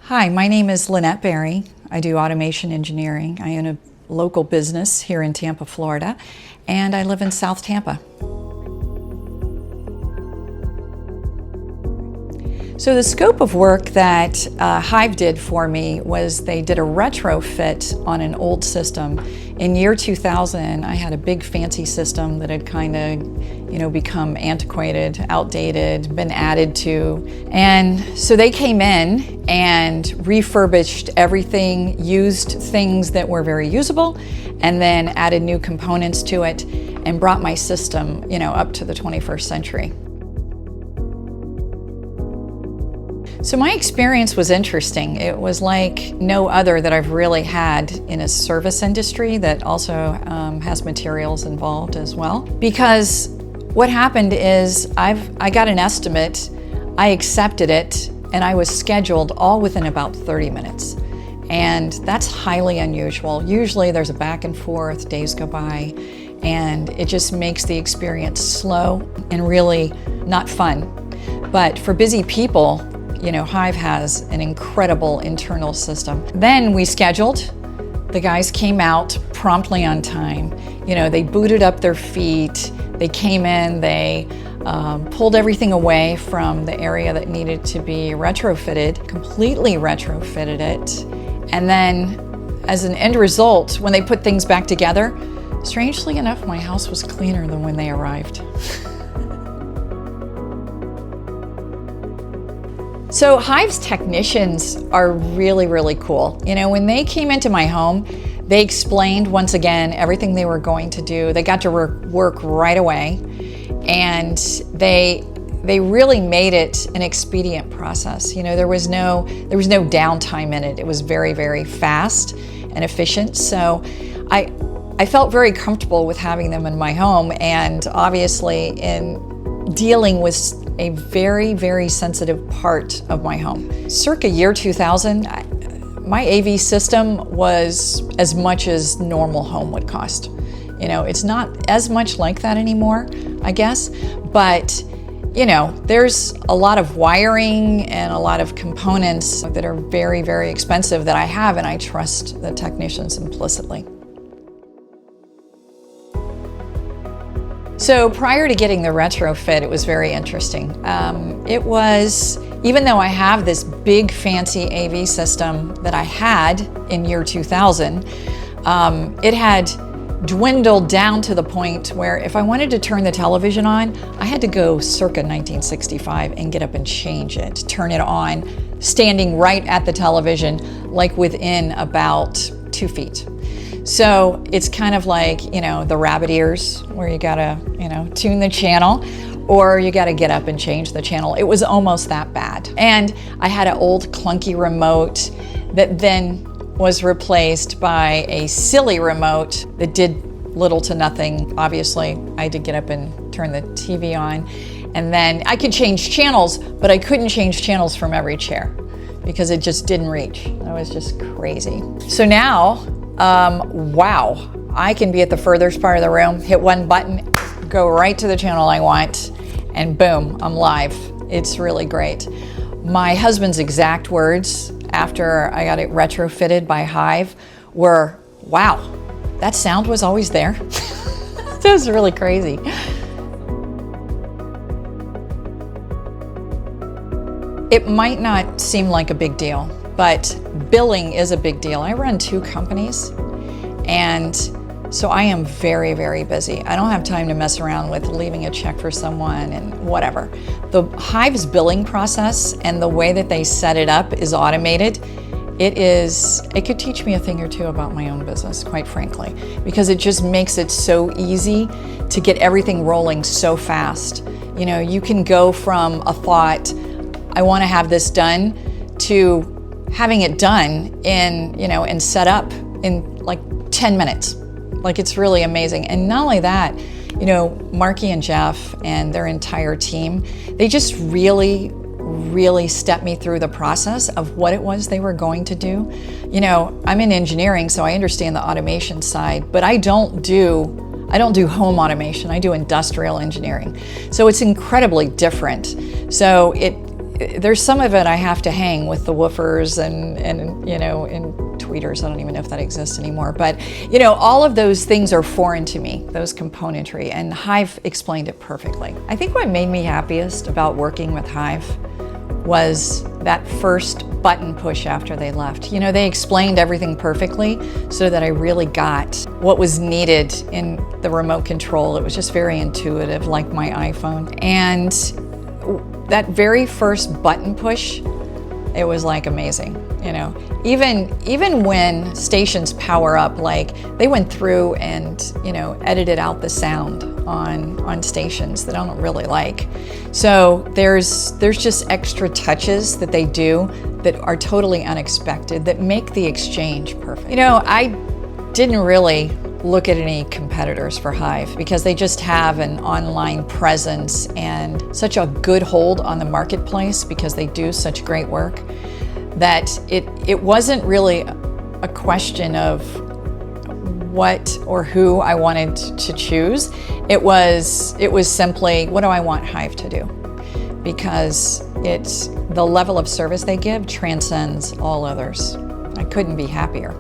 Hi, my name is Lynette Barry. I do automation engineering. I own a local business here in Tampa, Florida, and I live in South Tampa. So the scope of work that Hive did for me was they did a retrofit on an old system. In year 2000, I had a big fancy system that had kind of, become antiquated, outdated, been added to. And so they came in and refurbished everything, used things that were very usable, and then added new components to it and brought my system, up to the 21st century. So my experience was interesting. It was like no other that I've really had in a service industry that also has materials involved as well. Because what happened is I got an estimate, I accepted it, and I was scheduled all within about 30 minutes. And that's highly unusual. Usually there's a back and forth, days go by, and it just makes the experience slow and really not fun. But for busy people, Hive has an incredible internal system. Then we scheduled. The guys came out promptly on time. They booted up their feet. They came in, they pulled everything away from the area that needed to be retrofitted, completely retrofitted it. And then as an end result, when they put things back together, strangely enough, my house was cleaner than when they arrived. So Hive's technicians are really, really cool. When they came into my home, they explained once again everything they were going to do. They got to work right away, and they really made it an expedient process. There was no downtime in it. It was very, very fast and efficient. So I felt very comfortable with having them in my home, and obviously in dealing with a very, very sensitive part of my home. Circa year 2000, my AV system was as much as normal home would cost. It's not as much like that anymore, I guess, but there's a lot of wiring and a lot of components that are very, very expensive that I have, and I trust the technicians implicitly. So prior to getting the retrofit, it was very interesting. It was, even though I have this big fancy AV system that I had in year 2000, it had dwindled down to the point where if I wanted to turn the television on, I had to go circa 1965 and get up and change it, turn it on, standing right at the television, like within about 2 feet. So it's kind of like, the rabbit ears where you gotta, tune the channel, or you gotta get up and change the channel. It was almost that bad. And I had an old clunky remote that then was replaced by a silly remote that did little to nothing. Obviously, I had to get up and turn the TV on. And then I could change channels, but I couldn't change channels from every chair because it just didn't reach. That was just crazy. So now, wow, I can be at the furthest part of the room, hit one button, go right to the channel I want, and boom, I'm live. It's really great. My husband's exact words after I got it retrofitted by Hive were, wow, that sound was always there. That was really crazy. It might not seem like a big deal, but billing is a big deal. I run 2 companies, and so I am very, very busy. I don't have time to mess around with leaving a check for someone and whatever. The Hive's billing process and the way that they set it up is automated. It could teach me a thing or two about my own business, quite frankly, because it just makes it so easy to get everything rolling so fast. You can go from a thought, I want to have this done, to having it done and set up in like 10 minutes. Like, it's really amazing. And not only that, Marky and Jeff and their entire team, they just really, really stepped me through the process of what it was they were going to do. I'm in engineering, so I understand the automation side, but I don't do home automation. I do industrial engineering. So it's incredibly different. So there's some of it I have to hang with the woofers and you know, and tweeters. I don't even know if that exists anymore. But, you know, all of those things are foreign to me, those componentry, and Hive explained it perfectly. I think what made me happiest about working with Hive was that first button push after they left. You know, they explained everything perfectly so that I really got what was needed in the remote control. It was just very intuitive, like my iPhone. And that very first button push, it was like amazing. You know, even when stations power up, like they went through and, you know, edited out the sound on stations that I don't really like. So there's just extra touches that they do that are totally unexpected that make the exchange perfect. You know, I didn't really look at any competitors for Hive because they just have an online presence and such a good hold on the marketplace because they do such great work that it wasn't really a question of what or who I wanted to choose. It was simply, what do I want Hive to do? Because the level of service they give transcends all others. I couldn't be happier.